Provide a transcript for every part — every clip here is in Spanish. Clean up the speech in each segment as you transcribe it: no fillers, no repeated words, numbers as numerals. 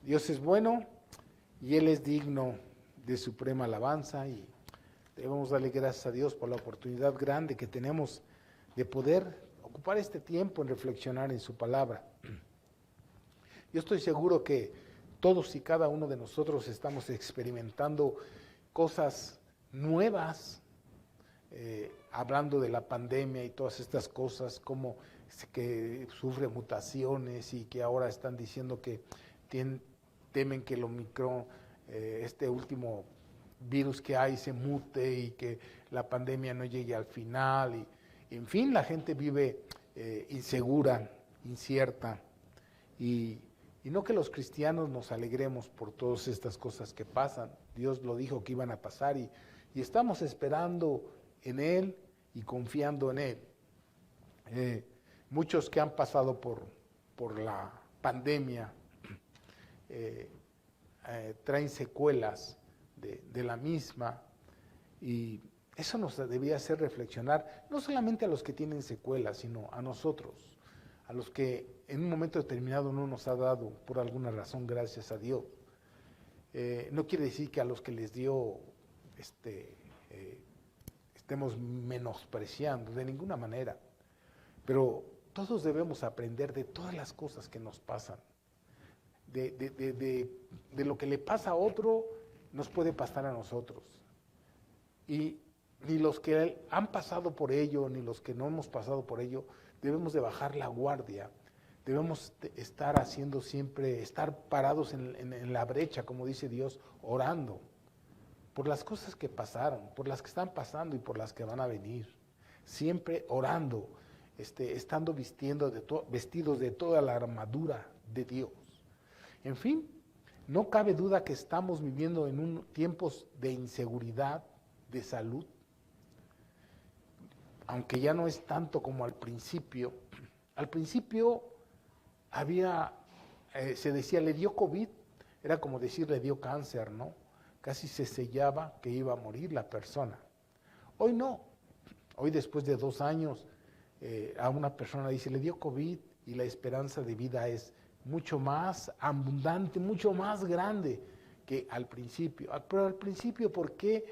Dios es bueno y Él es digno de suprema alabanza y debemos darle gracias a Dios por la oportunidad grande que tenemos de poder ocupar este tiempo en reflexionar en su palabra. Yo estoy seguro que todos y cada uno de nosotros estamos experimentando cosas nuevas, hablando de la pandemia y todas estas cosas, como que sufre mutaciones y que ahora están diciendo que temen que el Omicron, este último virus que hay, se mute y que la pandemia no llegue al final. Y en fin, la gente vive insegura, incierta. Y no que los cristianos nos alegremos por todas estas cosas que pasan. Dios lo dijo que iban a pasar y estamos esperando en Él y confiando en Él. Muchos que han pasado por la pandemia traen secuelas de la misma y eso nos debía hacer reflexionar, no solamente a los que tienen secuelas, sino a nosotros, a los que en un momento determinado no nos ha dado por alguna razón, gracias a Dios. No quiere decir que a los que les dio estemos menospreciando, de ninguna manera, pero todos debemos aprender de todas las cosas que nos pasan. De lo que le pasa a otro, nos puede pasar a nosotros. Y ni los que han pasado por ello, ni los que no hemos pasado por ello, debemos de bajar la guardia. Debemos estar haciendo siempre, estar parados en la brecha, como dice Dios, orando por las cosas que pasaron, por las que están pasando y por las que van a venir. Siempre orando, estando vestidos de toda la armadura de Dios. En fin, no cabe duda que estamos viviendo en tiempos de inseguridad, de salud, aunque ya no es tanto como al principio. Al principio se decía, le dio COVID, era como decir, le dio cáncer, ¿no? Casi se sellaba que iba a morir la persona. Hoy no, hoy después de 2 años, a una persona dice, le dio COVID y la esperanza de vida es mucho más abundante, mucho más grande que al principio. Pero al principio, ¿por qué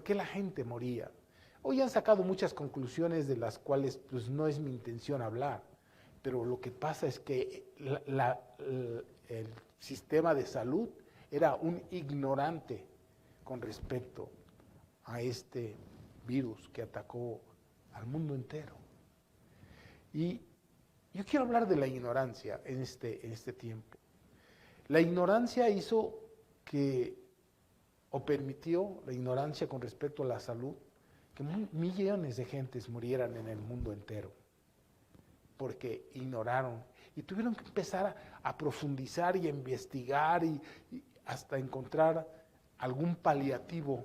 la gente moría? Hoy han sacado muchas conclusiones de las cuales pues, no es mi intención hablar, pero lo que pasa es que el sistema de salud era un ignorante con respecto a este virus que atacó al mundo entero. Y yo quiero hablar de la ignorancia en este tiempo. La ignorancia hizo permitió la ignorancia con respecto a la salud, que millones de gentes murieran en el mundo entero, porque ignoraron y tuvieron que empezar a profundizar y a investigar y hasta encontrar algún paliativo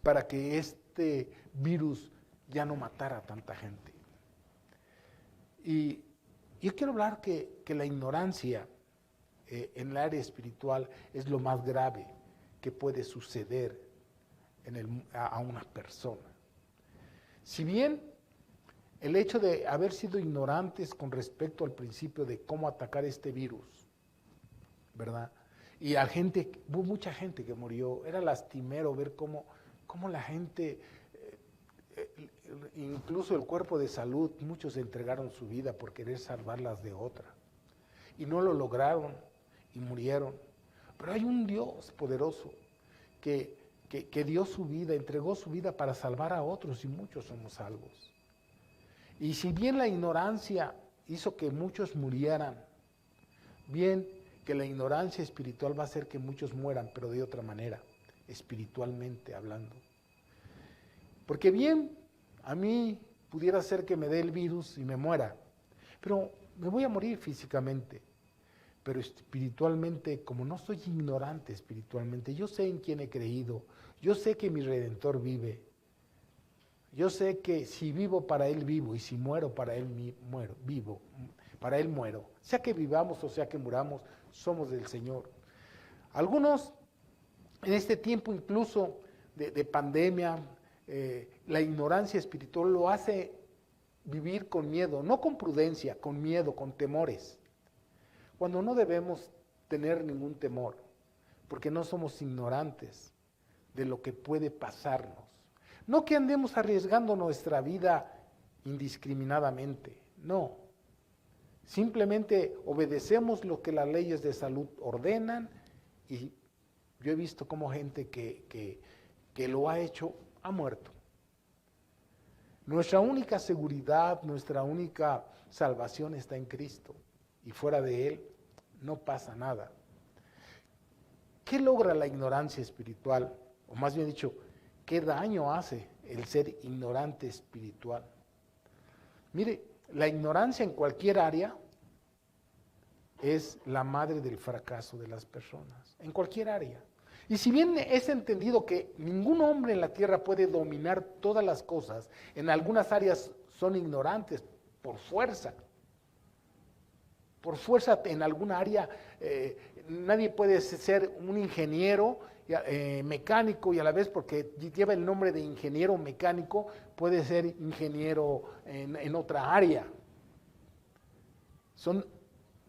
para que este virus ya no matara a tanta gente. Y yo quiero hablar que la ignorancia en el área espiritual es lo más grave que puede suceder a una persona. Si bien el hecho de haber sido ignorantes con respecto al principio de cómo atacar este virus, ¿verdad? Y hubo mucha gente que murió, era lastimero ver cómo la gente, incluso el cuerpo de salud, muchos entregaron su vida por querer salvarlas de otra. Y no lo lograron y murieron. Pero hay un Dios poderoso que dio su vida, entregó su vida para salvar a otros y muchos somos salvos. Y si bien la ignorancia hizo que muchos murieran, bien que la ignorancia espiritual va a hacer que muchos mueran, pero de otra manera, espiritualmente hablando. Porque bien, a mí pudiera ser que me dé el virus y me muera, pero me voy a morir físicamente. Pero espiritualmente, como no soy ignorante espiritualmente, yo sé en quién he creído, yo sé que mi Redentor vive, yo sé que si vivo para Él vivo y si muero para Él vivo, para Él muero. Sea que vivamos o sea que muramos, somos del Señor. Algunos en este tiempo incluso de pandemia, la ignorancia espiritual lo hace vivir con miedo, no con prudencia, con miedo, con temores. Cuando no debemos tener ningún temor, porque no somos ignorantes de lo que puede pasarnos. No que andemos arriesgando nuestra vida indiscriminadamente, no. Simplemente obedecemos lo que las leyes de salud ordenan, y yo he visto cómo gente que lo ha hecho ha muerto. Nuestra única seguridad, nuestra única salvación está en Cristo, y fuera de Él no pasa nada. ¿Qué logra la ignorancia espiritual? O más bien dicho, ¿qué daño hace el ser ignorante espiritual? Mire, la ignorancia en cualquier área es la madre del fracaso de las personas, en cualquier área. Y si bien es entendido que ningún hombre en la tierra puede dominar todas las cosas, en algunas áreas son ignorantes por fuerza. Por fuerza en alguna área, nadie puede ser un ingeniero mecánico y a la vez, porque lleva el nombre de ingeniero mecánico, puede ser ingeniero en otra área.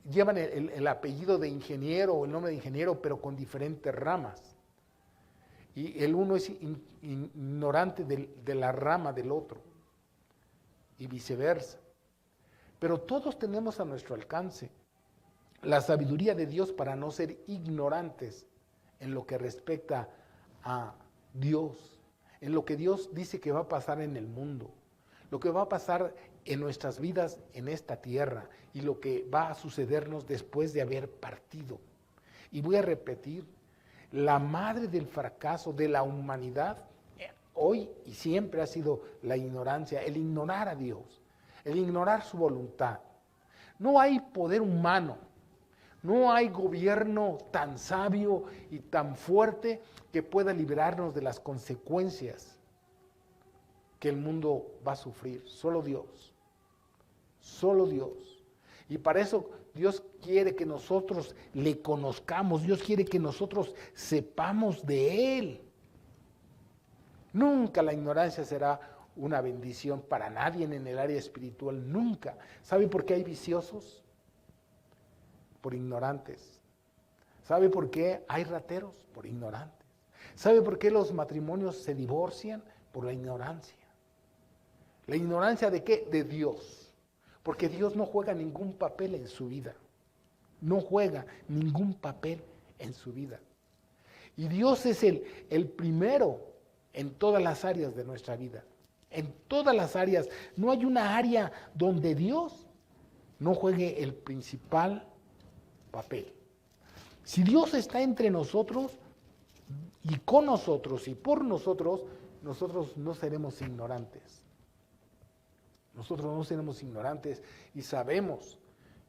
Llevan el apellido de ingeniero o el nombre de ingeniero, pero con diferentes ramas. Y el uno es ignorante de la rama del otro, y viceversa. Pero todos tenemos a nuestro alcance la sabiduría de Dios para no ser ignorantes en lo que respecta a Dios, en lo que Dios dice que va a pasar en el mundo, lo que va a pasar en nuestras vidas en esta tierra y lo que va a sucedernos después de haber partido. Y voy a repetir, la madre del fracaso de la humanidad hoy y siempre ha sido la ignorancia, el ignorar a Dios, el ignorar su voluntad. No hay poder humano, no hay gobierno tan sabio y tan fuerte que pueda librarnos de las consecuencias que el mundo va a sufrir. Solo Dios, solo Dios. Y para eso Dios quiere que nosotros le conozcamos, Dios quiere que nosotros sepamos de Él. Nunca la ignorancia será una bendición para nadie en el área espiritual, nunca. ¿Sabe por qué hay viciosos? Por ignorantes. ¿Sabe por qué hay rateros? Por ignorantes. ¿Sabe por qué los matrimonios se divorcian? Por la ignorancia. ¿La ignorancia de qué? De Dios. Porque Dios no juega ningún papel en su vida. No juega ningún papel en su vida. Y Dios es el primero en todas las áreas de nuestra vida. En todas las áreas. No hay una área donde Dios no juegue el principal papel. Si Dios está entre nosotros y con nosotros y por nosotros, nosotros no seremos ignorantes. Nosotros no seremos ignorantes y sabemos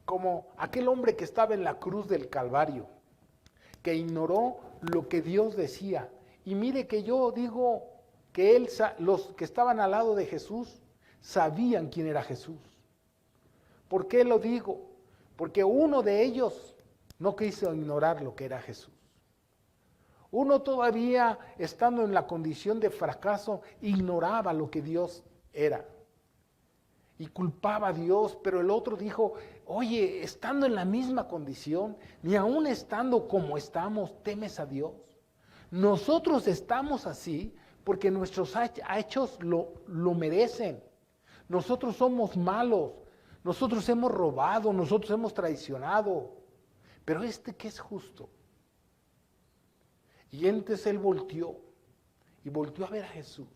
como aquel hombre que estaba en la cruz del Calvario, que ignoró lo que Dios decía. Y mire que yo digo que los que estaban al lado de Jesús sabían quién era Jesús. ¿Por qué lo digo? Porque uno de ellos no quiso ignorar lo que era Jesús. Uno todavía, estando en la condición de fracaso, ignoraba lo que Dios era. Y culpaba a Dios, pero el otro dijo, oye, estando en la misma condición, ni aún estando como estamos, temes a Dios. Nosotros estamos así porque nuestros hechos lo merecen. Nosotros somos malos, nosotros hemos robado, nosotros hemos traicionado, pero que es justo. Y entonces él volteó a ver a Jesús.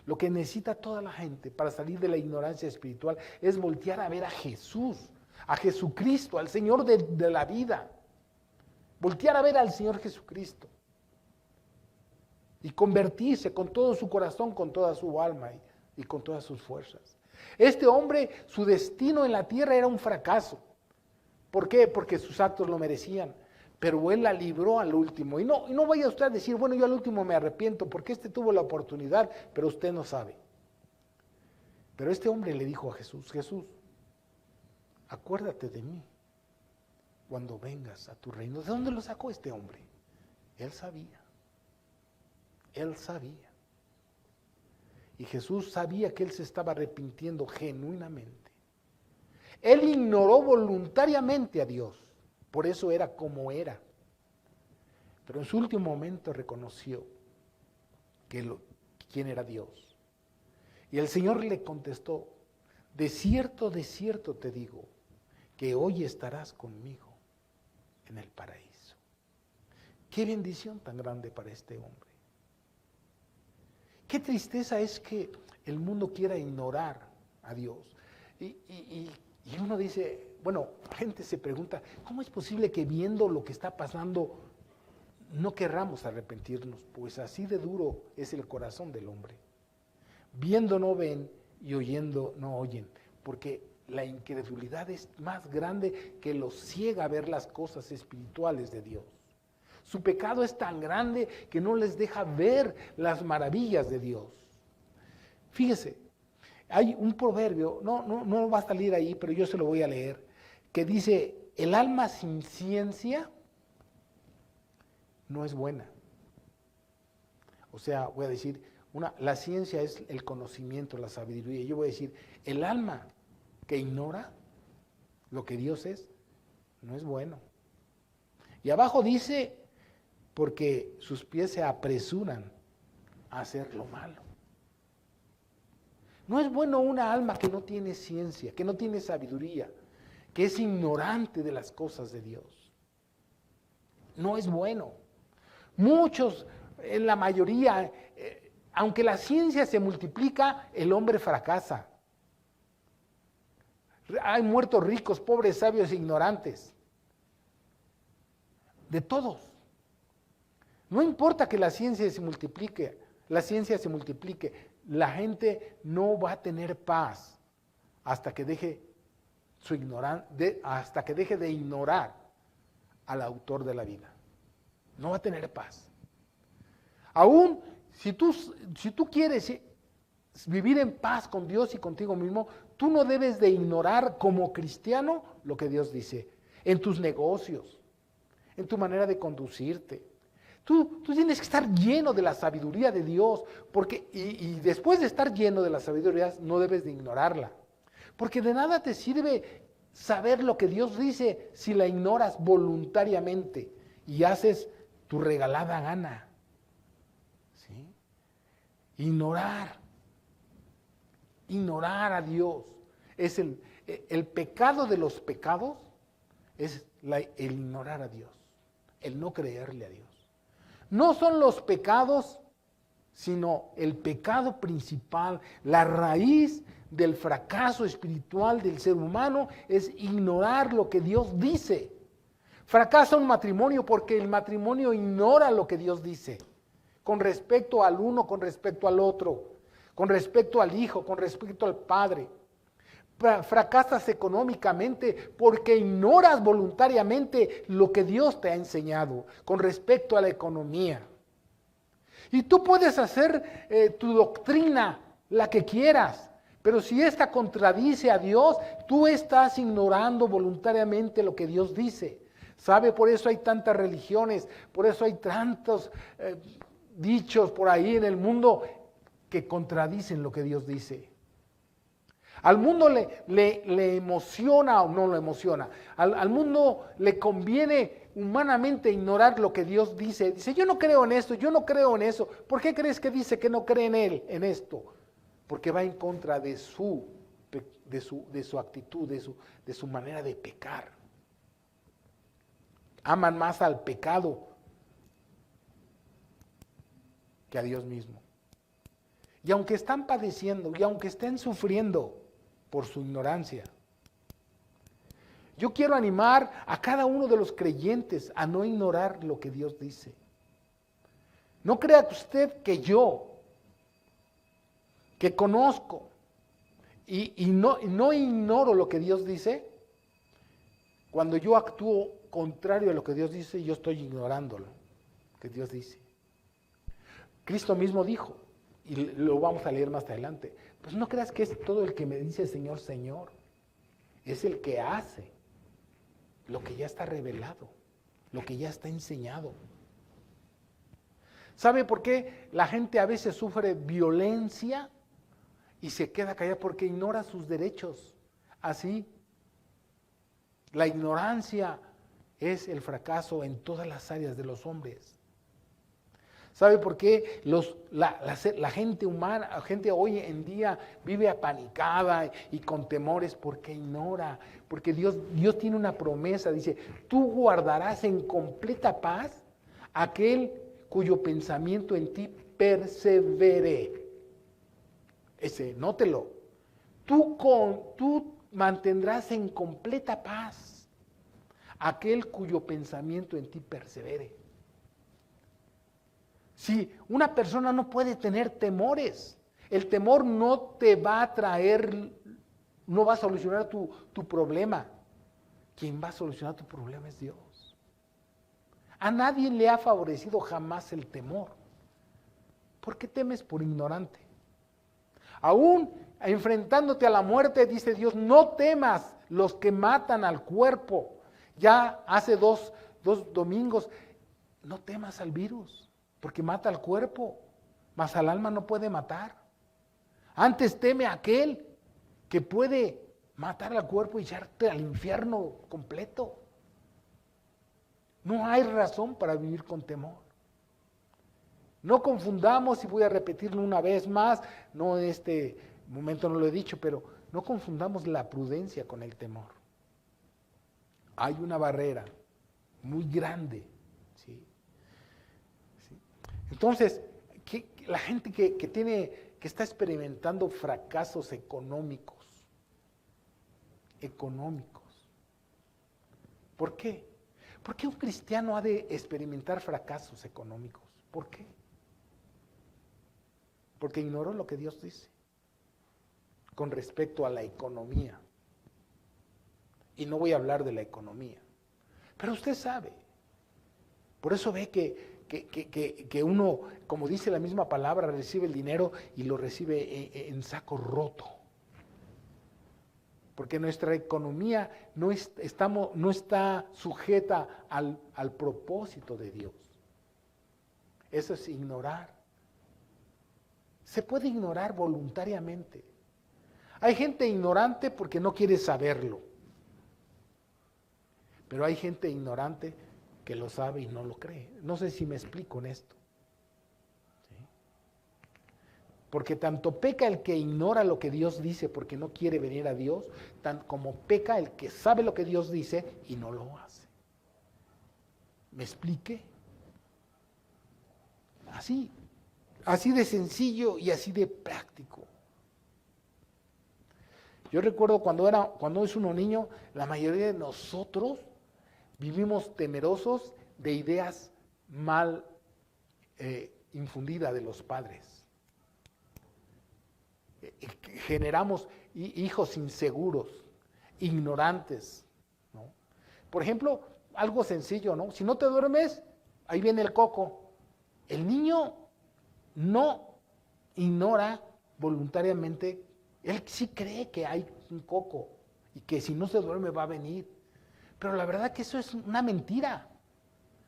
Lo que necesita toda la gente para salir de la ignorancia espiritual es voltear a ver a Jesús, a Jesucristo, al Señor de la vida. Voltear a ver al Señor Jesucristo. Y convertirse con todo su corazón, con toda su alma y con todas sus fuerzas. Este hombre, su destino en la tierra era un fracaso. ¿Por qué? Porque sus actos lo merecían. Pero él la libró al último. Y no vaya usted a decir, bueno, yo al último me arrepiento porque tuvo la oportunidad, pero usted no sabe. Pero este hombre le dijo a Jesús, Jesús, acuérdate de mí cuando vengas a tu reino. ¿De dónde lo sacó este hombre? Él sabía. Él sabía. Y Jesús sabía que él se estaba arrepintiendo genuinamente. Él ignoró voluntariamente a Dios. Por eso era como era. Pero en su último momento reconoció quién era Dios. Y el Señor le contestó, de cierto te digo, que hoy estarás conmigo en el paraíso. Qué bendición tan grande para este hombre. Qué tristeza es que el mundo quiera ignorar a Dios. Y uno dice, bueno, la gente se pregunta, ¿cómo es posible que viendo lo que está pasando no querramos arrepentirnos? Pues así de duro es el corazón del hombre. Viendo no ven y oyendo no oyen, porque la incredulidad es más grande que los ciega a ver las cosas espirituales de Dios. Su pecado es tan grande que no les deja ver las maravillas de Dios. Fíjese, hay un proverbio, no va a salir ahí, pero yo se lo voy a leer, que dice, el alma sin ciencia no es buena. O sea, voy a decir, la ciencia es el conocimiento, la sabiduría. Yo voy a decir, el alma que ignora lo que Dios es, no es bueno. Y abajo dice, porque sus pies se apresuran a hacer lo malo. No es bueno una alma que no tiene ciencia, que no tiene sabiduría, que es ignorante de las cosas de Dios. No es bueno. Muchos, en la mayoría, aunque la ciencia se multiplica, el hombre fracasa. Hay muertos ricos, pobres, sabios, ignorantes. De todos. No importa que la ciencia se multiplique, la gente no va a tener paz hasta que deje hasta que deje de ignorar al autor de la vida. No va a tener paz. Aún si tú quieres vivir en paz con Dios y contigo mismo, tú no debes de ignorar como cristiano lo que Dios dice, en tus negocios, en tu manera de conducirte. Tú tienes que estar lleno de la sabiduría de Dios, porque y después de estar lleno de la sabiduría, no debes de ignorarla. Porque de nada te sirve saber lo que Dios dice si la ignoras voluntariamente y haces tu regalada gana. ¿Sí? Ignorar a Dios. Es el pecado de los pecados, es el ignorar a Dios, el no creerle a Dios. No son los pecados, sino el pecado principal, la raíz del fracaso espiritual del ser humano es ignorar lo que Dios dice. Fracasa un matrimonio porque el matrimonio ignora lo que Dios dice, con respecto al uno, con respecto al otro, con respecto al hijo, con respecto al padre. Fracasas económicamente porque ignoras voluntariamente lo que Dios te ha enseñado con respecto a la economía. Y tú puedes hacer tu doctrina, la que quieras, pero si esta contradice a Dios, tú estás ignorando voluntariamente lo que Dios dice. ¿Sabe? Por eso hay tantas religiones, por eso hay tantos dichos por ahí en el mundo que contradicen lo que Dios dice. Al mundo le emociona o no lo emociona. Al mundo le conviene humanamente ignorar lo que Dios dice. Dice, yo no creo en esto, yo no creo en eso. ¿Por qué crees que dice que no cree en él, en esto? Porque va en contra de su actitud, de su manera de pecar. Aman más al pecado que a Dios mismo. Y aunque están padeciendo, y aunque estén sufriendo por su ignorancia, yo quiero animar a cada uno de los creyentes a no ignorar lo que Dios dice. No crea usted que yo, que conozco y no ignoro lo que Dios dice, cuando yo actúo contrario a lo que Dios dice, yo estoy ignorando lo que Dios dice. Cristo mismo dijo, y lo vamos a leer más adelante, pues no creas que es todo el que me dice Señor, Señor, es el que hace lo que ya está revelado, lo que ya está enseñado. ¿Sabe por qué la gente a veces sufre violencia y se queda callada? Porque ignora sus derechos. Así, la ignorancia es el fracaso en todas las áreas de los hombres. ¿Sabe por qué la gente humana, la gente hoy en día vive apanicada y con temores? Porque ignora, porque Dios tiene una promesa, dice, tú guardarás en completa paz aquel cuyo pensamiento en ti persevere. Ese, nótelo. Tú mantendrás en completa paz aquel cuyo pensamiento en ti persevere. Si una persona no puede tener temores, el temor no te va a traer, no va a solucionar tu problema. Quien va a solucionar tu problema es Dios. A nadie le ha favorecido jamás el temor. ¿Por qué temes por ignorante? Aún enfrentándote a la muerte, dice Dios, no temas los que matan al cuerpo. Ya hace dos domingos, no temas al virus. Porque mata al cuerpo, mas al alma no puede matar. Antes teme a aquel que puede matar al cuerpo y echarte al infierno completo. No hay razón para vivir con temor. No confundamos, y voy a repetirlo una vez más, no en este momento no lo he dicho, pero no confundamos la prudencia con el temor. Hay una barrera muy grande, ¿sí? Entonces, la gente que está experimentando fracasos económicos, ¿por qué? ¿Por qué un cristiano ha de experimentar fracasos económicos? ¿Por qué? Porque ignoró lo que Dios dice con respecto a la economía. Y no voy a hablar de la economía, pero usted sabe. Por eso ve que uno, como dice la misma palabra, recibe el dinero y lo recibe en saco roto. Porque nuestra economía no está sujeta al propósito de Dios. Eso es ignorar. Se puede ignorar voluntariamente. Hay gente ignorante porque no quiere saberlo. Pero hay gente ignorante que lo sabe y no lo cree. No sé si me explico en esto. ¿Sí? Porque tanto peca el que ignora lo que Dios dice porque no quiere venir a Dios, como peca el que sabe lo que Dios dice y no lo hace. ¿Me expliqué? Así de sencillo y así de práctico. Yo recuerdo cuando es uno niño, la mayoría de nosotros vivimos temerosos de ideas mal infundidas de los padres. Generamos hijos inseguros, ignorantes, ¿no? Por ejemplo, algo sencillo, ¿no? Si no te duermes, ahí viene el coco. El niño no ignora voluntariamente, él sí cree que hay un coco y que si no se duerme va a venir. Pero la verdad que eso es una mentira.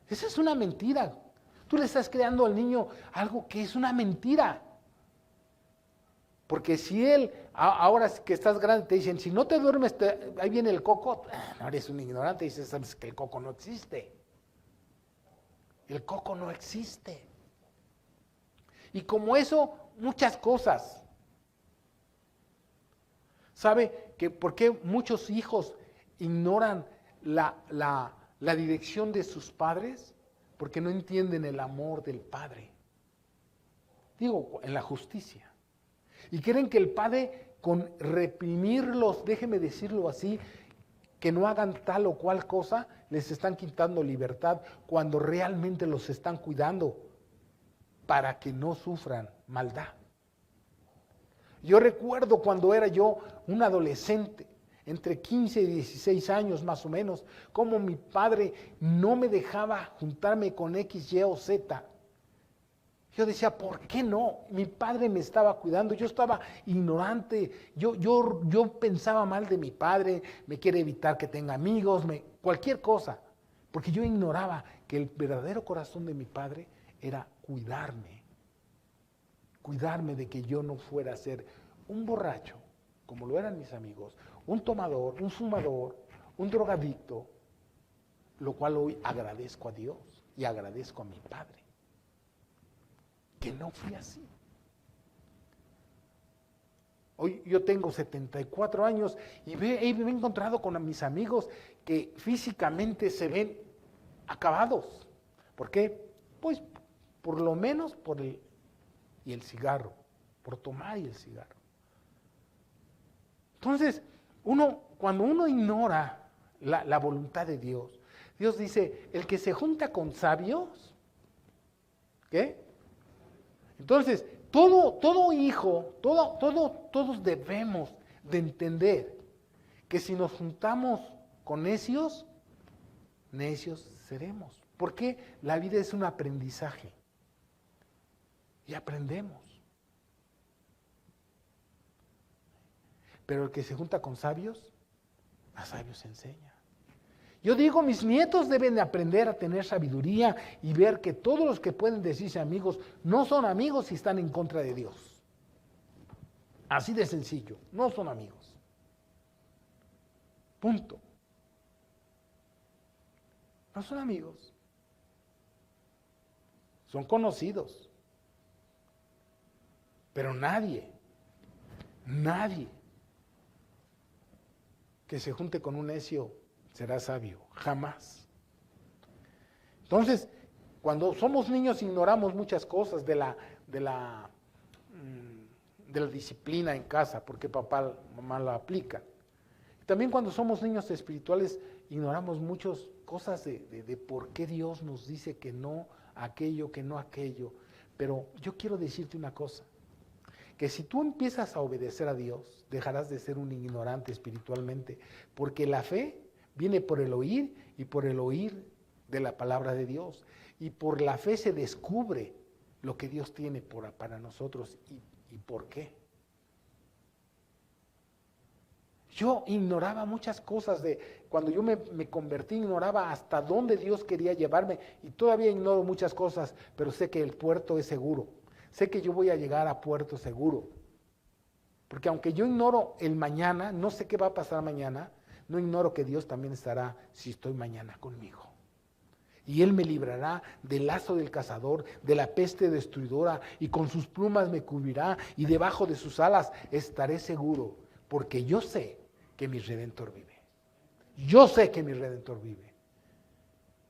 Eso es una mentira. Tú le estás creando al niño algo que es una mentira. Porque si él, ahora que estás grande, te dicen, si no te duermes, ahí viene el coco, no eres un ignorante, dices, sabes que el coco no existe. El coco no existe. Y como eso, muchas cosas. ¿Sabe que por qué muchos hijos ignoran la dirección de sus padres? Porque no entienden el amor del padre. Digo, en la justicia. Y creen que el padre, con reprimirlos, déjeme decirlo así, que no hagan tal o cual cosa, les están quitando libertad cuando realmente los están cuidando para que no sufran maldad. Yo recuerdo cuando era yo un adolescente, entre 15 y 16 años más o menos, como mi padre no me dejaba juntarme con X, Y o Z. Yo decía, ¿por qué no? Mi padre me estaba cuidando, yo estaba ignorante, yo pensaba mal de mi padre, me quiere evitar que tenga amigos, cualquier cosa, porque yo ignoraba que el verdadero corazón de mi padre era cuidarme de que yo no fuera a ser un borracho, como lo eran mis amigos, un tomador, un fumador, un drogadicto, lo cual hoy agradezco a Dios y agradezco a mi padre. que no fui así. Hoy yo tengo 74 años y me he encontrado con mis amigos que físicamente se ven acabados. ¿Por qué? Pues por lo menos por el cigarro, por tomar y el cigarro. Entonces, cuando uno ignora la voluntad de Dios, Dios dice, el que se junta con sabios, ¿qué? Entonces, todo hijo, todos debemos de entender que si nos juntamos con necios, necios seremos. Porque la vida es un aprendizaje. Y aprendemos. Pero el que se junta con sabios, a sabios enseña. Yo digo, mis nietos deben de aprender a tener sabiduría y ver que todos los que pueden decirse amigos no son amigos si están en contra de Dios. Así de sencillo, no son amigos. Punto. No son amigos. Son conocidos. Pero nadie que se junte con un necio será sabio, jamás. Entonces, cuando somos niños ignoramos muchas cosas de la disciplina en casa, porque papá, mamá la aplica. También cuando somos niños espirituales ignoramos muchas cosas de por qué Dios nos dice que no aquello, que no aquello. Pero yo quiero decirte una cosa, que si tú empiezas a obedecer a Dios, dejarás de ser un ignorante espiritualmente, porque la fe viene por el oír y por el oír de la palabra de Dios. Y por la fe se descubre lo que Dios tiene para nosotros y por qué. Yo ignoraba muchas cosas cuando yo me convertí, ignoraba hasta dónde Dios quería llevarme y todavía ignoro muchas cosas, pero sé que el puerto es seguro. Sé que yo voy a llegar a puerto seguro. Porque aunque yo ignoro el mañana, no sé qué va a pasar mañana, no ignoro que Dios también estará si estoy mañana conmigo. Y Él me librará del lazo del cazador, de la peste destruidora, y con sus plumas me cubrirá, y debajo de sus alas estaré seguro, porque yo sé que mi Redentor vive. Yo sé que mi Redentor vive.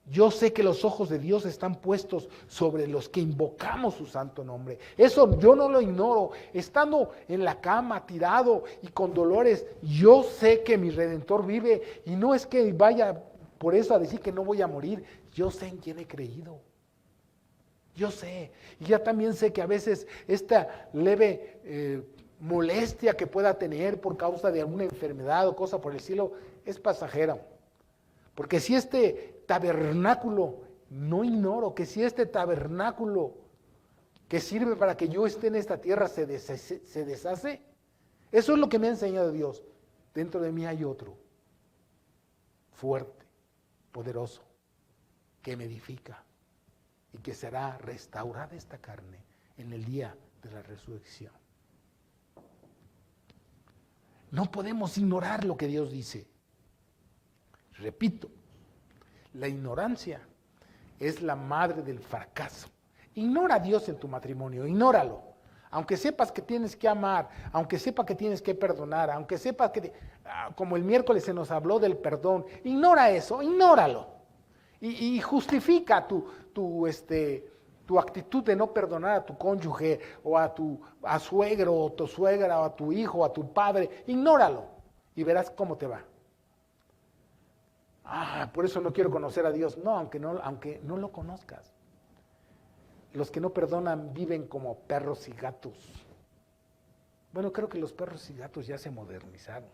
Yo sé que los ojos de Dios están puestos sobre los que invocamos su santo nombre. Eso yo no lo ignoro. Estando en la cama, tirado y con dolores, yo sé que mi Redentor vive. Y no es que vaya por eso a decir que no voy a morir. Yo sé en quién he creído. Yo sé. Y ya también sé que a veces esta leve molestia que pueda tener por causa de alguna enfermedad o cosa por el estilo es pasajera. Porque si este tabernáculo, no ignoro que si este tabernáculo que sirve para que yo esté en esta tierra se deshace, eso es lo que me ha enseñado Dios. Dentro de mí hay otro, fuerte, poderoso, que me edifica y que será restaurada esta carne en el día de la resurrección. No podemos ignorar lo que Dios dice. Repito, la ignorancia es la madre del fracaso. Ignora a Dios en tu matrimonio, ignóralo. Aunque sepas que tienes que amar, aunque sepas que tienes que perdonar, aunque sepas que, como el miércoles se nos habló del perdón, ignora eso, ignóralo. Y justifica tu actitud de no perdonar a tu cónyuge o a suegro o tu suegra o a tu hijo o a tu padre, ignóralo y verás cómo te va. Por eso no quiero conocer a Dios. No, aunque no lo conozcas. Los que no perdonan viven como perros y gatos. Bueno, creo que los perros y gatos ya se modernizaron,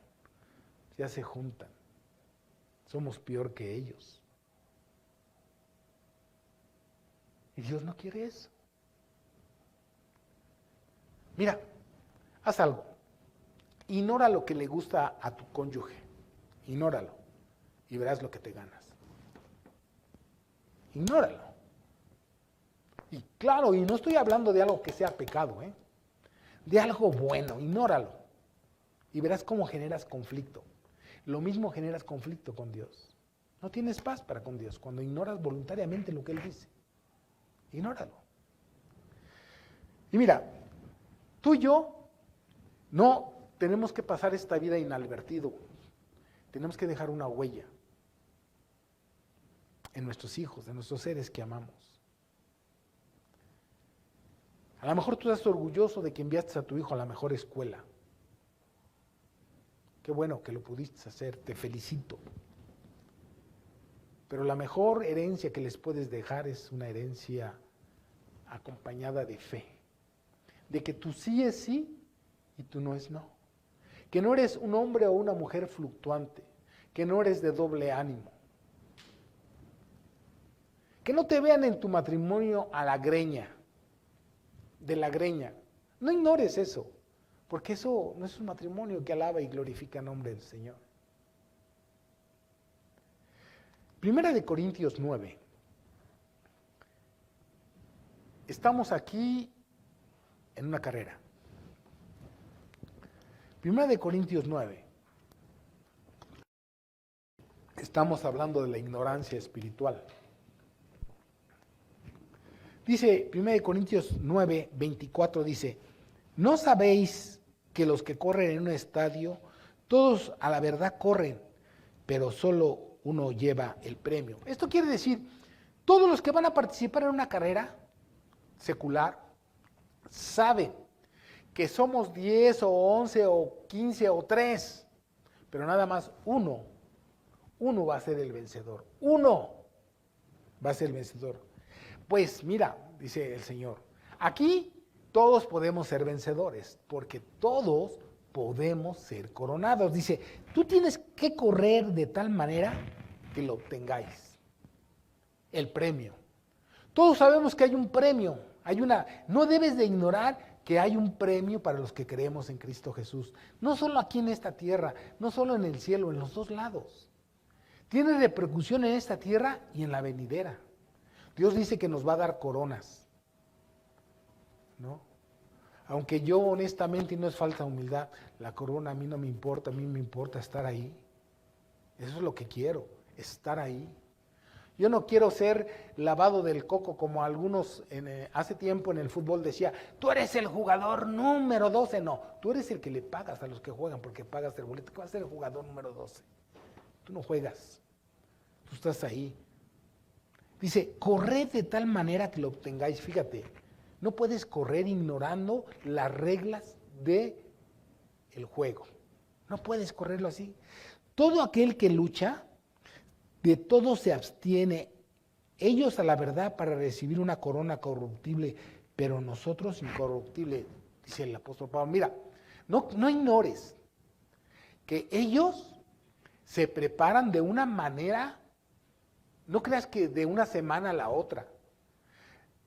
ya se juntan. Somos peor que ellos. Y Dios no quiere eso. Mira, haz algo. Ignora lo que le gusta a tu cónyuge. Ignóralo. Y verás lo que te ganas. Ignóralo. Y claro, y no estoy hablando de algo que sea pecado, de algo bueno, ignóralo. Y verás cómo generas conflicto. Lo mismo generas conflicto con Dios. No tienes paz para con Dios cuando ignoras voluntariamente lo que Él dice. Ignóralo. Y mira, tú y yo no tenemos que pasar esta vida inadvertido. Tenemos que dejar una huella en nuestros hijos, en nuestros seres que amamos. A lo mejor tú estás orgulloso de que enviaste a tu hijo a la mejor escuela. Qué bueno que lo pudiste hacer, te felicito. Pero la mejor herencia que les puedes dejar es una herencia acompañada de fe. De que tu sí es sí y tu no es no. Que no eres un hombre o una mujer fluctuante. Que no eres de doble ánimo. Que no te vean en tu matrimonio a la greña. De la greña. No ignores eso. Porque eso no es un matrimonio que alaba y glorifica el nombre del Señor. Primera de Corintios 9. Estamos aquí en una carrera. Primera de Corintios 9. Estamos hablando de la ignorancia espiritual. Dice, 1 Corintios 9, 24, dice, ¿no sabéis que los que corren en un estadio, todos a la verdad corren, pero solo uno lleva el premio? Esto quiere decir, todos los que van a participar en una carrera secular saben que somos 10 o 11 o 15 o 3, pero nada más uno va a ser el vencedor, uno va a ser el vencedor. Pues mira, dice el Señor, aquí todos podemos ser vencedores, porque todos podemos ser coronados. Dice, tú tienes que correr de tal manera que lo obtengáis, el premio. Todos sabemos que hay un premio, no debes de ignorar que hay un premio para los que creemos en Cristo Jesús. No solo aquí en esta tierra, no solo en el cielo, en los dos lados. Tiene repercusión en esta tierra y en la venidera. Dios dice que nos va a dar coronas, ¿no? Aunque yo honestamente, y no es falta de humildad, la corona a mí no me importa, a mí me importa estar ahí. Eso es lo que quiero, estar ahí. Yo no quiero ser lavado del coco como algunos hace tiempo en el fútbol decía, tú eres el jugador número 12. No, tú eres el que le pagas a los que juegan porque pagas el boleto. ¿Qué va a ser el jugador número 12? Tú no juegas, tú estás ahí. Dice, corred de tal manera que lo obtengáis. Fíjate, no puedes correr ignorando las reglas del juego. No puedes correrlo así. Todo aquel que lucha, de todo se abstiene. Ellos a la verdad para recibir una corona corruptible, pero nosotros incorruptible, dice el apóstol Pablo. Mira, no ignores que ellos se preparan de una manera. No creas que de una semana a la otra.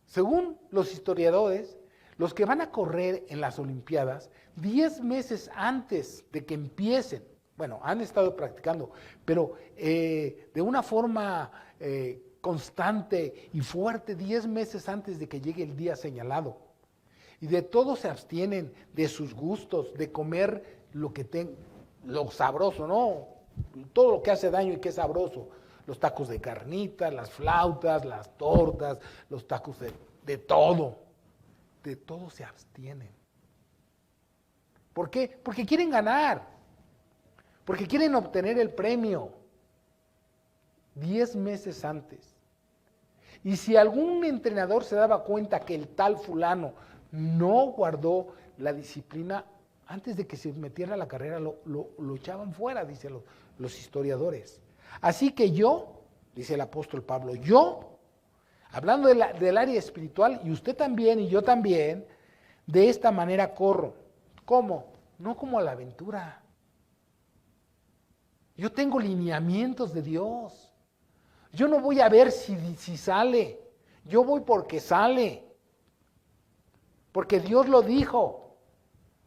Según los historiadores, los que van a correr en las Olimpiadas, 10 meses antes de que empiecen, bueno, han estado practicando, pero de una forma constante y fuerte, 10 meses antes de que llegue el día señalado. Y de todo se abstienen, de sus gustos, de comer lo sabroso, ¿no? Todo lo que hace daño y que es sabroso. Los tacos de carnita, las flautas, las tortas, los tacos de todo. De todo se abstienen. ¿Por qué? Porque quieren ganar. Porque quieren obtener el premio 10 meses antes. Y si algún entrenador se daba cuenta que el tal fulano no guardó la disciplina, antes de que se metiera a la carrera lo echaban fuera, dicen los historiadores. Así que yo, dice el apóstol Pablo, yo, hablando del área espiritual, y usted también, y yo también, de esta manera corro. ¿Cómo? No como a la aventura. Yo tengo lineamientos de Dios. Yo no voy a ver si sale. Yo voy porque sale. Porque Dios lo dijo.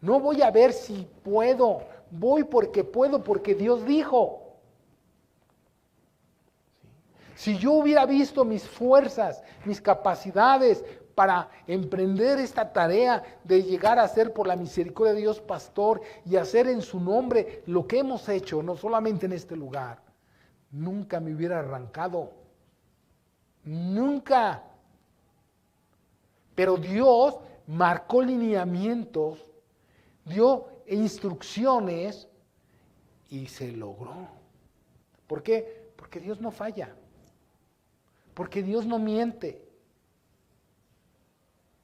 No voy a ver si puedo. Voy porque puedo, porque Dios dijo. Si yo hubiera visto mis fuerzas, mis capacidades para emprender esta tarea de llegar a ser por la misericordia de Dios pastor y hacer en su nombre lo que hemos hecho, no solamente en este lugar, nunca me hubiera arrancado. Nunca. Pero Dios marcó lineamientos, dio instrucciones y se logró. ¿Por qué? Porque Dios no falla, porque Dios no miente.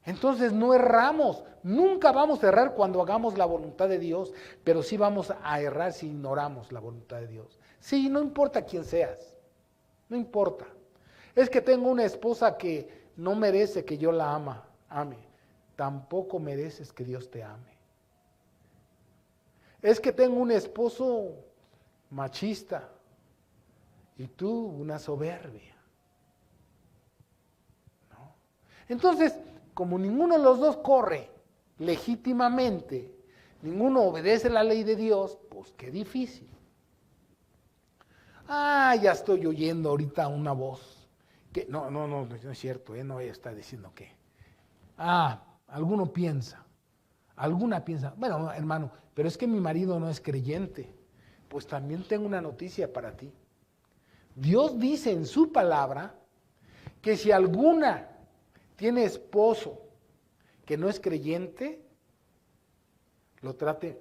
Entonces no erramos, nunca vamos a errar cuando hagamos la voluntad de Dios, pero sí vamos a errar si ignoramos la voluntad de Dios. Sí, no importa quién seas, no importa. Es que tengo una esposa que no merece que yo la ame, tampoco mereces que Dios te ame. Es que tengo un esposo machista y tú una soberbia. ¿No? Entonces, como ninguno de los dos corre legítimamente, ninguno obedece la ley de Dios, pues qué difícil. Ya estoy oyendo ahorita una voz. Que no es cierto, no está diciendo que. Alguna piensa, bueno, hermano, pero es que mi marido no es creyente. Pues también tengo una noticia para ti. Dios dice en su palabra que si alguna tiene esposo que no es creyente, lo trate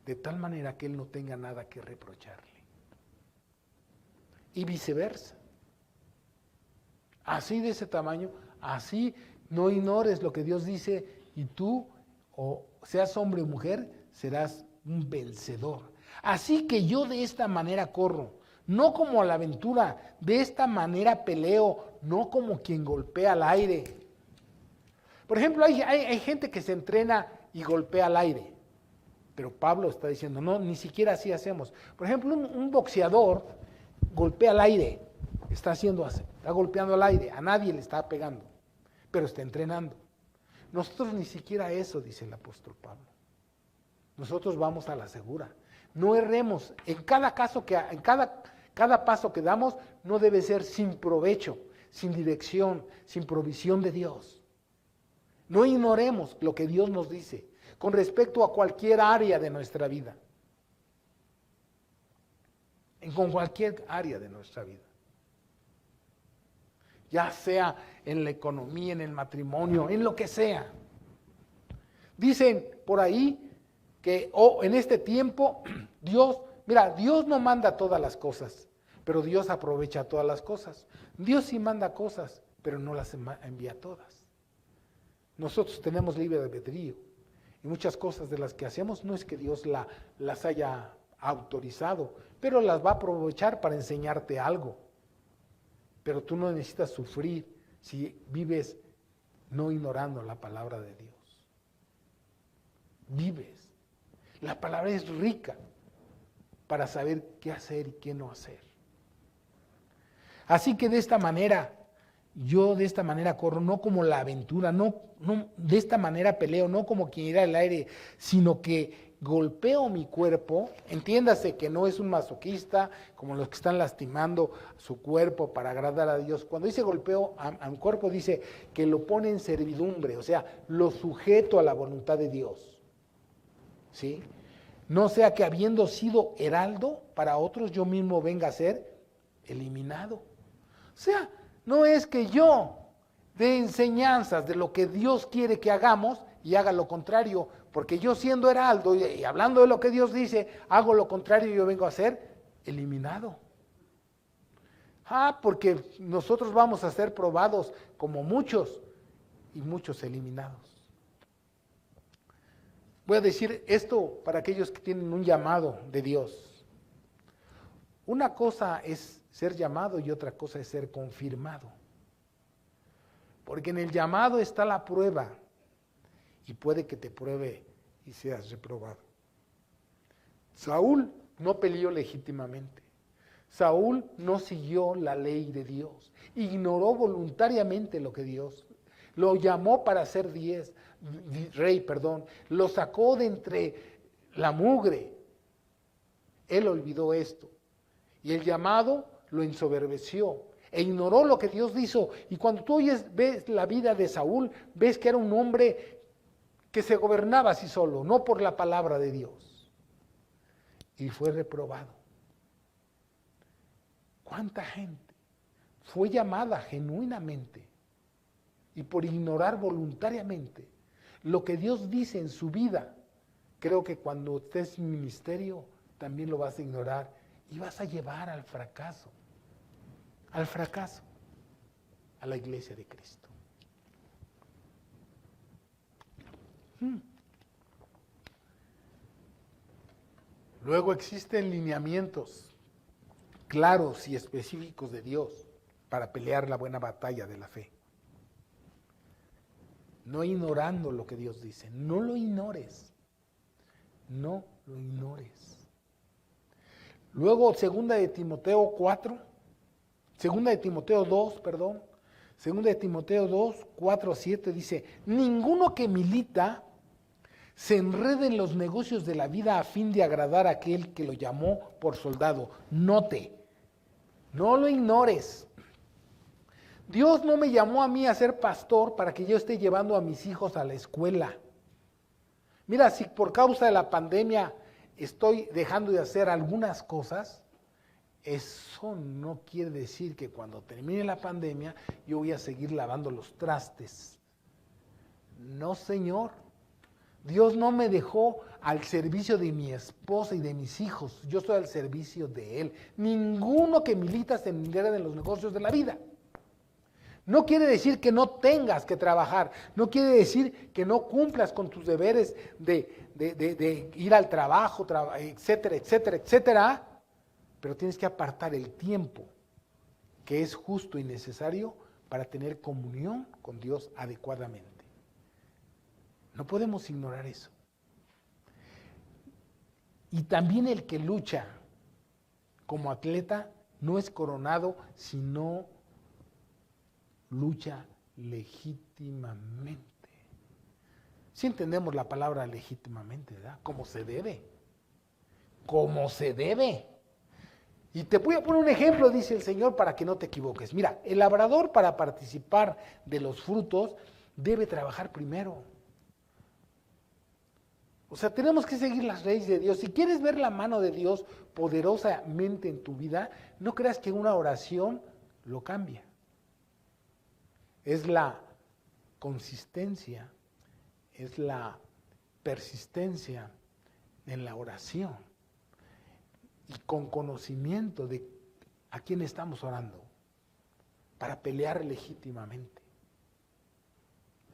de tal manera que él no tenga nada que reprocharle. Y viceversa. Así de ese tamaño, así no ignores lo que Dios dice y tú, o seas hombre o mujer, serás un vencedor. Así que yo de esta manera corro, no como a la aventura, de esta manera peleo, no como quien golpea al aire. Por ejemplo, hay gente que se entrena y golpea al aire, pero Pablo está diciendo, no, ni siquiera así hacemos. Por ejemplo, un boxeador golpea al aire, está golpeando al aire, a nadie le está pegando, pero está entrenando. Nosotros ni siquiera eso, dice el apóstol Pablo. Nosotros vamos a la segura. No erremos. En cada paso que damos no debe ser sin provecho, sin dirección, sin provisión de Dios. No ignoremos lo que Dios nos dice con respecto a cualquier área de nuestra vida. Con cualquier área de nuestra vida. Ya sea en la economía, en el matrimonio, en lo que sea. Dicen por ahí que en este tiempo Dios no manda todas las cosas, pero Dios aprovecha todas las cosas. Dios sí manda cosas, pero no las envía todas. Nosotros tenemos libre albedrío y muchas cosas de las que hacemos no es que Dios las haya autorizado, pero las va a aprovechar para enseñarte algo. Pero tú no necesitas sufrir si vives no ignorando la palabra de Dios. Vives. La palabra es rica para saber qué hacer y qué no hacer. Así que de esta manera corro, no como la aventura, no de esta manera peleo, no como quien irá al aire, sino que golpeo mi cuerpo. Entiéndase que no es un masoquista como los que están lastimando su cuerpo para agradar a Dios. Cuando dice golpeo a mi cuerpo, dice que lo pone en servidumbre, o sea, lo sujeto a la voluntad de Dios. ¿Sí? No sea que habiendo sido heraldo para otros, yo mismo venga a ser eliminado. O sea, no es que yo dé enseñanzas de lo que Dios quiere que hagamos y haga lo contrario, porque yo siendo heraldo y hablando de lo que Dios dice, hago lo contrario y yo vengo a ser eliminado. Porque nosotros vamos a ser probados como muchos y muchos eliminados. Voy a decir esto para aquellos que tienen un llamado de Dios. Una cosa es ser llamado y otra cosa es ser confirmado. Porque en el llamado está la prueba y puede que te pruebe y seas reprobado. Saúl no peleó legítimamente. Saúl no siguió la ley de Dios. Ignoró voluntariamente lo que Dios lo llamó para ser rey. Lo sacó de entre la mugre. Él olvidó esto. Y el llamado lo ensoberbeció e ignoró lo que Dios hizo. Y cuando tú ves la vida de Saúl, ves que era un hombre que se gobernaba así solo, no por la palabra de Dios. Y fue reprobado. ¿Cuánta gente fue llamada genuinamente? y por ignorar voluntariamente lo que Dios dice en su vida, creo que cuando estés en ministerio también lo vas a ignorar y vas a llevar al fracaso a la iglesia de Cristo. Luego existen lineamientos claros y específicos de Dios para pelear la buena batalla de la fe. No ignorando lo que Dios dice, no lo ignores. No lo ignores. Luego, segunda de Timoteo 2, 4, 7 dice, ninguno que milita se enrede en los negocios de la vida a fin de agradar a aquel que lo llamó por soldado. Note, no lo ignores. Dios no me llamó a mí a ser pastor para que yo esté llevando a mis hijos a la escuela. Mira, si por causa de la pandemia estoy dejando de hacer algunas cosas, eso no quiere decir que cuando termine la pandemia yo voy a seguir lavando los trastes. No, Señor. Dios no me dejó al servicio de mi esposa y de mis hijos. Yo estoy al servicio de Él. Ninguno que milita se enreda en los negocios de la vida. No quiere decir que no tengas que trabajar, no quiere decir que no cumplas con tus deberes de ir al trabajo, etcétera, etcétera, etcétera, pero tienes que apartar el tiempo que es justo y necesario para tener comunión con Dios adecuadamente. No podemos ignorar eso. Y también el que lucha como atleta no es coronado, sino lucha legítimamente. Si entendemos la palabra legítimamente, ¿verdad? Como se debe. Como se debe. Y te voy a poner un ejemplo, dice el Señor, para que no te equivoques. Mira, el labrador para participar de los frutos debe trabajar primero. O sea, tenemos que seguir las leyes de Dios. Si quieres ver la mano de Dios poderosamente en tu vida, no creas que una oración lo cambia. Es la consistencia, es la persistencia en la oración y con conocimiento de a quién estamos orando para pelear legítimamente.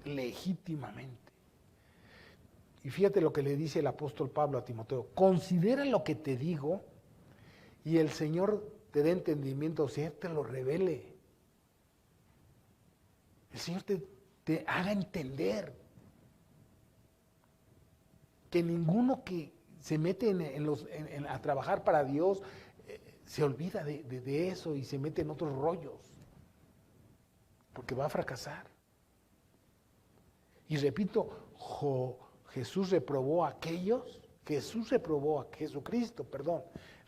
Legítimamente. Y fíjate lo que le dice el apóstol Pablo a Timoteo. Considera lo que te digo y el Señor te dé entendimiento, o sea, te lo revele. El Señor te haga entender que ninguno que se mete a trabajar para Dios se olvida de eso y se mete en otros rollos, porque va a fracasar. Y repito, Jesucristo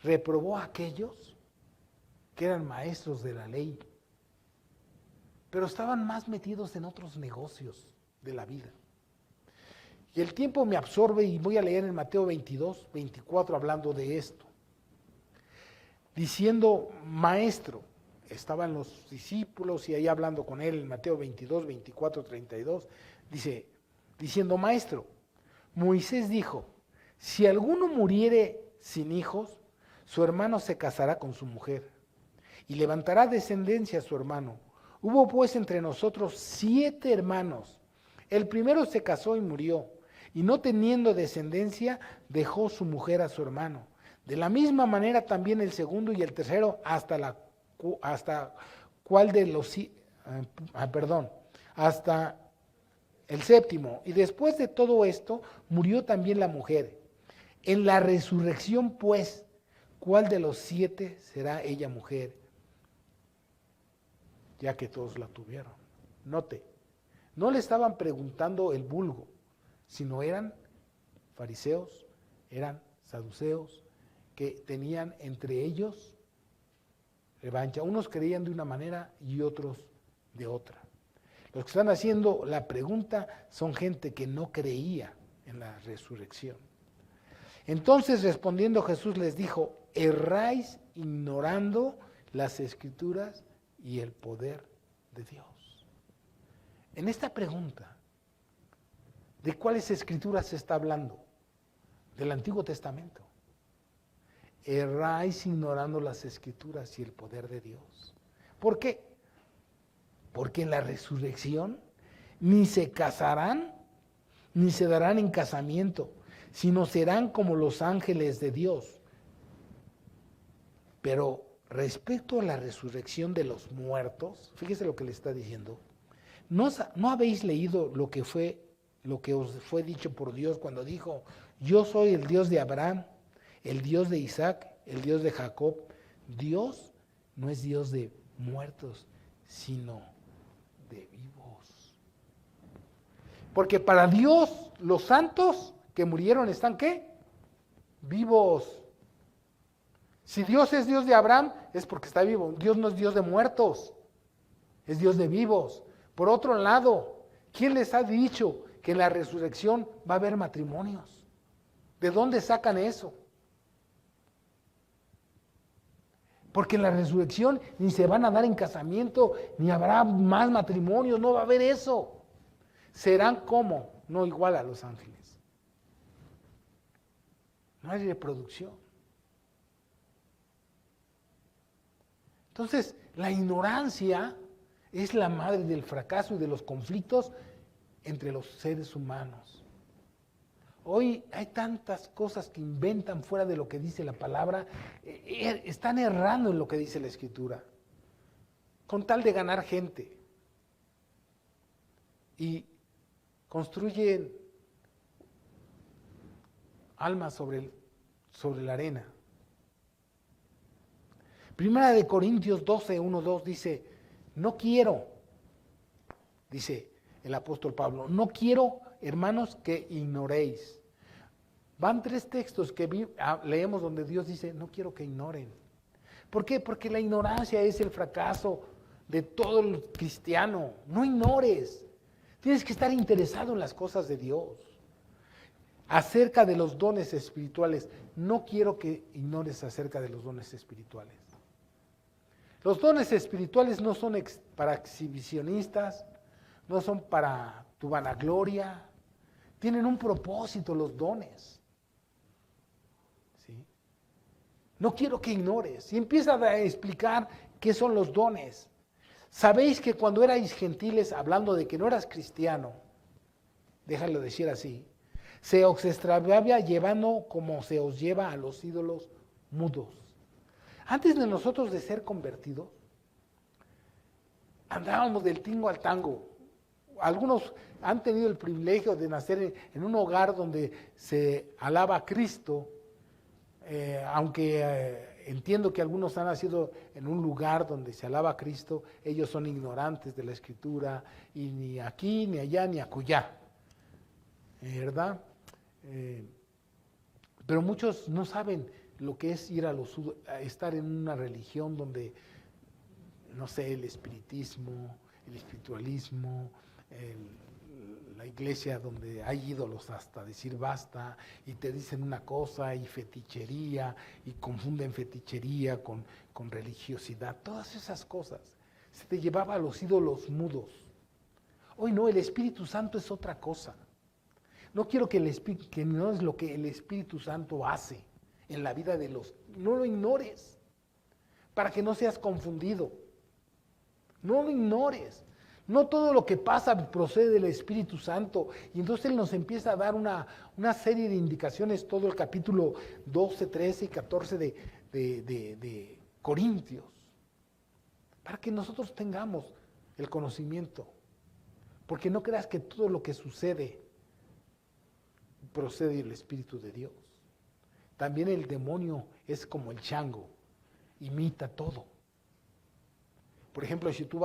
reprobó a aquellos que eran maestros de la ley, pero estaban más metidos en otros negocios de la vida. Y el tiempo me absorbe y voy a leer en Mateo 22, 24 hablando de esto. Diciendo, maestro, estaban los discípulos y ahí hablando con él en Mateo 22, 24, 32, diciendo, maestro, Moisés dijo, si alguno muriere sin hijos, su hermano se casará con su mujer y levantará descendencia a su hermano. Hubo pues entre nosotros 7 hermanos. El primero se casó y murió, y no teniendo descendencia, dejó su mujer a su hermano. De la misma manera también el segundo y el tercero, hasta el séptimo. Y después de todo esto, murió también la mujer. En la resurrección, pues, ¿cuál de los 7 será ella mujer? Ya que todos la tuvieron. Note, no le estaban preguntando el vulgo, sino eran fariseos, eran saduceos, que tenían entre ellos revancha. Unos creían de una manera y otros de otra. Los que están haciendo la pregunta son gente que no creía en la resurrección. Entonces, respondiendo Jesús les dijo, erráis ignorando las Escrituras y el poder de Dios. En esta pregunta, ¿de cuáles escrituras se está hablando? Del Antiguo Testamento. Erráis ignorando las escrituras y el poder de Dios. ¿Por qué? Porque en la resurrección ni se casarán, ni se darán en casamiento, sino serán como los ángeles de Dios. Pero respecto a la resurrección de los muertos, fíjese lo que le está diciendo. ¿No habéis leído lo que os fue dicho por Dios cuando dijo: yo soy el Dios de Abraham, el Dios de Isaac, el Dios de Jacob? Dios no es Dios de muertos, sino de vivos. Porque para Dios los santos que murieron están ¿qué? Vivos. Si Dios es Dios de Abraham, es porque está vivo. Dios no es Dios de muertos, es Dios de vivos. Por otro lado, ¿quién les ha dicho que en la resurrección va a haber matrimonios? ¿De dónde sacan eso? Porque en la resurrección ni se van a dar en casamiento, ni habrá más matrimonios, no va a haber eso. Serán como, no igual a los ángeles. No hay reproducción. Entonces, la ignorancia es la madre del fracaso y de los conflictos entre los seres humanos. Hoy hay tantas cosas que inventan fuera de lo que dice la palabra, están errando en lo que dice la Escritura, con tal de ganar gente. Y construyen almas sobre la arena. Primera de Corintios 12, 1, 2 dice: no quiero, dice el apóstol Pablo, no quiero, hermanos, que ignoréis. Van 3 textos que leemos donde Dios dice: no quiero que ignoren. ¿Por qué? Porque la ignorancia es el fracaso de todo el cristiano. No ignores. Tienes que estar interesado en las cosas de Dios. Acerca de los dones espirituales, no quiero que ignores acerca de los dones espirituales. Los dones espirituales no son para exhibicionistas, no son para tu vanagloria, tienen un propósito los dones. ¿Sí? No quiero que ignores. Y empieza a explicar qué son los dones. Sabéis que cuando erais gentiles, hablando de que no eras cristiano, déjalo decir así, se os extraviaba llevando como se os lleva a los ídolos mudos. Antes de nosotros de ser convertidos, andábamos del tingo al tango. Algunos han tenido el privilegio de nacer en un hogar donde se alaba a Cristo, aunque entiendo que algunos han nacido en un lugar donde se alaba a Cristo, ellos son ignorantes de la Escritura, y ni aquí, ni allá, ni acullá, ¿verdad? Pero muchos no saben lo que es ir a estar en una religión donde, no sé, el espiritismo, el espiritualismo, la iglesia donde hay ídolos hasta decir basta, y te dicen una cosa, y fetichería, y confunden fetichería con religiosidad, todas esas cosas. Se te llevaba a los ídolos mudos. Hoy no, el Espíritu Santo es otra cosa. No quiero que no es lo que el Espíritu Santo hace en la vida de no lo ignores, para que no seas confundido. No lo ignores. No todo lo que pasa procede del Espíritu Santo. Y entonces Él nos empieza a dar una serie de indicaciones, todo el capítulo 12, 13 y 14 de Corintios, para que nosotros tengamos el conocimiento. Porque no creas que todo lo que sucede procede del Espíritu de Dios. También el demonio es como el chango, imita todo. Por ejemplo, si tú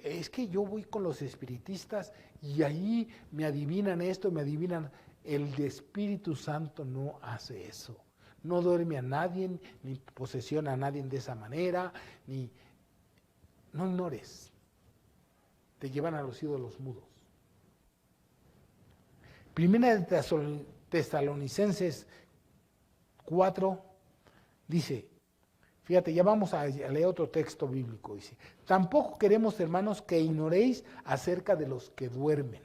es que yo voy con los espiritistas y ahí me adivinan esto, me adivinan. El Espíritu Santo no hace eso. No duerme a nadie, ni posesiona a nadie de esa manera, no ignores. Te llevan a los ídolos mudos. Primera de Tesalonicenses 4 dice: Fíjate, ya vamos a leer otro texto bíblico. Dice, tampoco queremos, hermanos, que ignoréis acerca de los que duermen,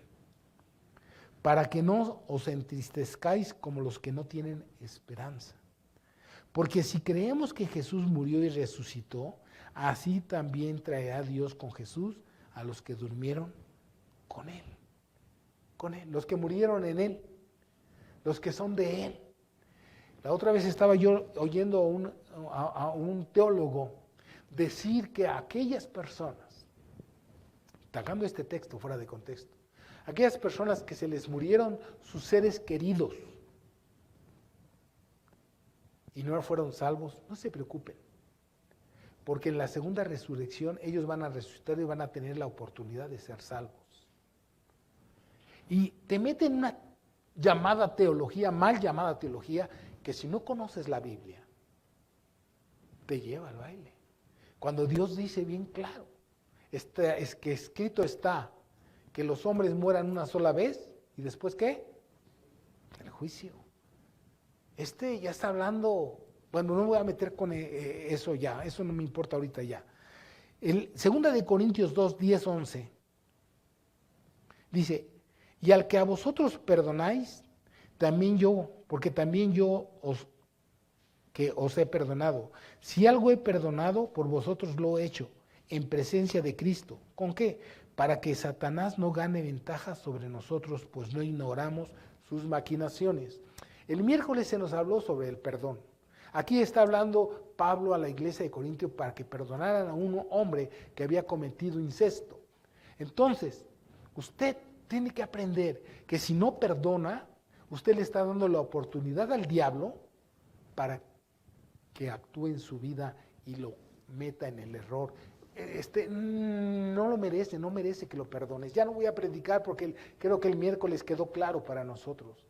para que no os entristezcáis como los que no tienen esperanza. Porque si creemos que Jesús murió y resucitó, así también traerá Dios con Jesús a los que durmieron con Él. Con Él, los que murieron en Él, los que son de Él. La otra vez estaba yo oyendo a un teólogo decir que aquellas personas, sacando este texto fuera de contexto, aquellas personas que se les murieron sus seres queridos y no fueron salvos, no se preocupen, porque en la segunda resurrección ellos van a resucitar y van a tener la oportunidad de ser salvos. Y te meten una llamada teología, mal llamada teología, que si no conoces la Biblia, te lleva al baile. Cuando Dios dice bien claro, es que escrito está que los hombres mueran una sola vez y después ¿qué? El juicio. Ya está hablando, bueno, no me voy a meter con eso ya, eso no me importa ahorita ya. Segunda de Corintios 2, 10, 11, dice, y al que a vosotros perdonáis, también yo, porque también yo os he perdonado. Si algo he perdonado, por vosotros lo he hecho, en presencia de Cristo. ¿Con qué? Para que Satanás no gane ventaja sobre nosotros, pues no ignoramos sus maquinaciones. El miércoles se nos habló sobre el perdón. Aquí está hablando Pablo a la iglesia de Corintio para que perdonaran a un hombre que había cometido incesto. Entonces, usted tiene que aprender que si no perdona, usted le está dando la oportunidad al diablo para que actúe en su vida y lo meta en el error. No lo merece, no merece que lo perdones. Ya no voy a predicar porque creo que el miércoles quedó claro para nosotros.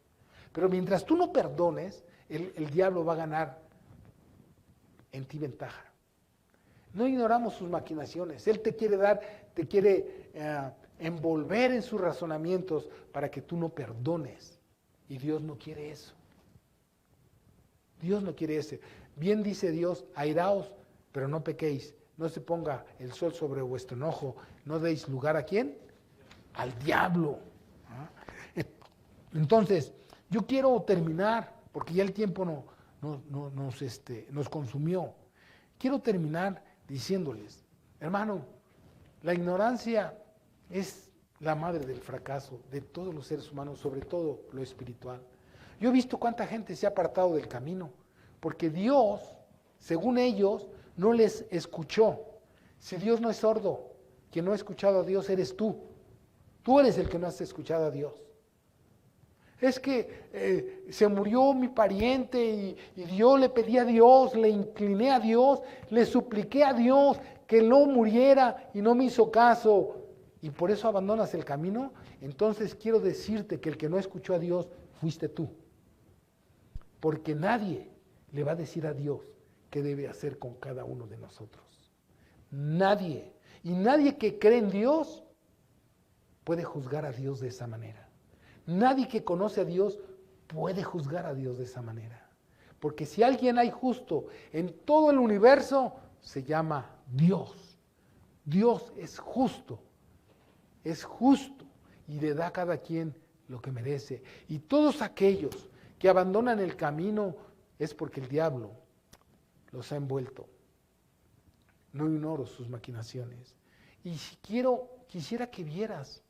Pero mientras tú no perdones, el diablo va a ganar en ti ventaja. No ignoramos sus maquinaciones. Él te quiere envolver en sus razonamientos para que tú no perdones. Y Dios no quiere eso. Dios no quiere eso. Bien dice Dios, airaos, pero no pequéis. No se ponga el sol sobre vuestro enojo. No deis lugar ¿a quién? Al diablo. Entonces, yo quiero terminar, porque ya el tiempo nos consumió. Quiero terminar diciéndoles, hermano, la ignorancia es la madre del fracaso de todos los seres humanos, sobre todo lo espiritual. Yo he visto cuánta gente se ha apartado del camino, porque Dios, según ellos, no les escuchó. Si Dios no es sordo, quien no ha escuchado a Dios eres tú. Tú eres el que no has escuchado a Dios. Es que se murió mi pariente y yo le pedí a Dios, le incliné a Dios, le supliqué a Dios que no muriera y no me hizo caso. Y por eso abandonas el camino. Entonces quiero decirte que el que no escuchó a Dios fuiste tú. Porque nadie le va a decir a Dios qué debe hacer con cada uno de nosotros. Nadie. Y nadie que cree en Dios puede juzgar a Dios de esa manera. Nadie que conoce a Dios puede juzgar a Dios de esa manera. Porque si alguien hay justo en todo el universo, se llama Dios. Dios es justo y le da a cada quien lo que merece. Y todos aquellos que abandonan el camino es porque el diablo los ha envuelto. No ignoro sus maquinaciones. Y si quisiera que vieras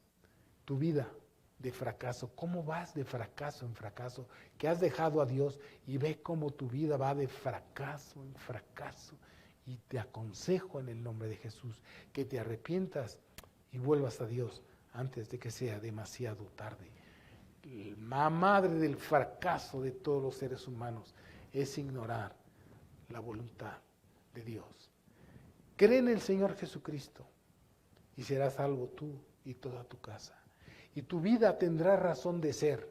tu vida de fracaso, cómo vas de fracaso en fracaso, que has dejado a Dios y ve cómo tu vida va de fracaso en fracaso. Y te aconsejo en el nombre de Jesús que te arrepientas y vuelvas a Dios antes de que sea demasiado tarde. La madre del fracaso de todos los seres humanos es ignorar la voluntad de Dios. Cree en el Señor Jesucristo y serás salvo tú y toda tu casa. Y tu vida tendrá razón de ser.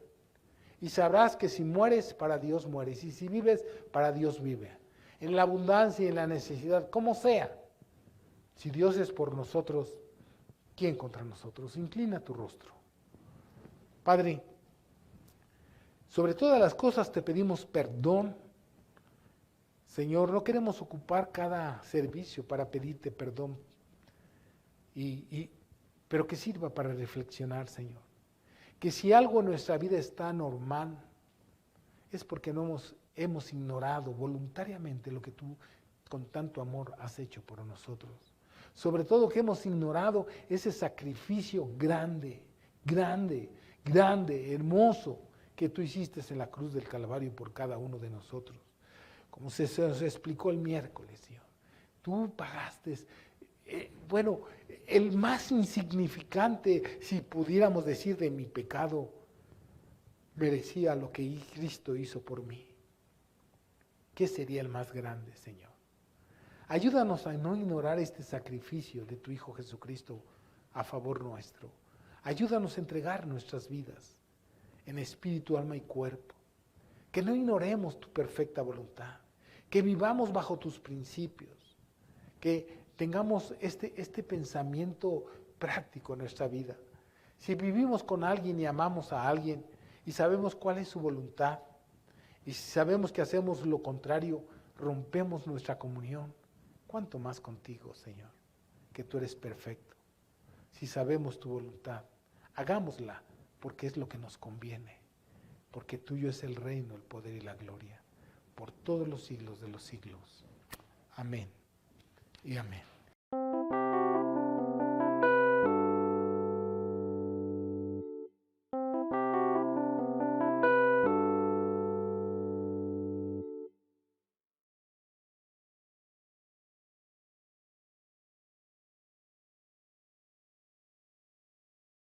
Y sabrás que si mueres, para Dios mueres. Y si vives, para Dios vive. En la abundancia y en la necesidad, como sea. Si Dios es por nosotros, ¿quién contra nosotros? Inclina tu rostro. Padre, sobre todas las cosas te pedimos perdón Señor, no queremos ocupar cada servicio para pedirte perdón, pero que sirva para reflexionar, Señor. Que si algo en nuestra vida está normal, es porque no hemos ignorado voluntariamente lo que tú con tanto amor has hecho por nosotros. Sobre todo que hemos ignorado ese sacrificio grande, hermoso, que tú hiciste en la cruz del Calvario por cada uno de nosotros. Como se nos explicó el miércoles, Señor. Tú pagaste, el más insignificante, si pudiéramos decir, de mi pecado, merecía lo que Cristo hizo por mí. ¿Qué sería el más grande, Señor? Ayúdanos a no ignorar este sacrificio de tu Hijo Jesucristo a favor nuestro. Ayúdanos a entregar nuestras vidas en espíritu, alma y cuerpo. Que no ignoremos tu perfecta voluntad. Que vivamos bajo tus principios. Que tengamos este pensamiento práctico en nuestra vida. Si vivimos con alguien y amamos a alguien y sabemos cuál es su voluntad, y si sabemos que hacemos lo contrario, rompemos nuestra comunión, ¿cuánto más contigo, Señor? Que tú eres perfecto. Si sabemos tu voluntad, hagámosla porque es lo que nos conviene, porque tuyo es el reino, el poder y la gloria, por todos los siglos de los siglos. Amén y amén.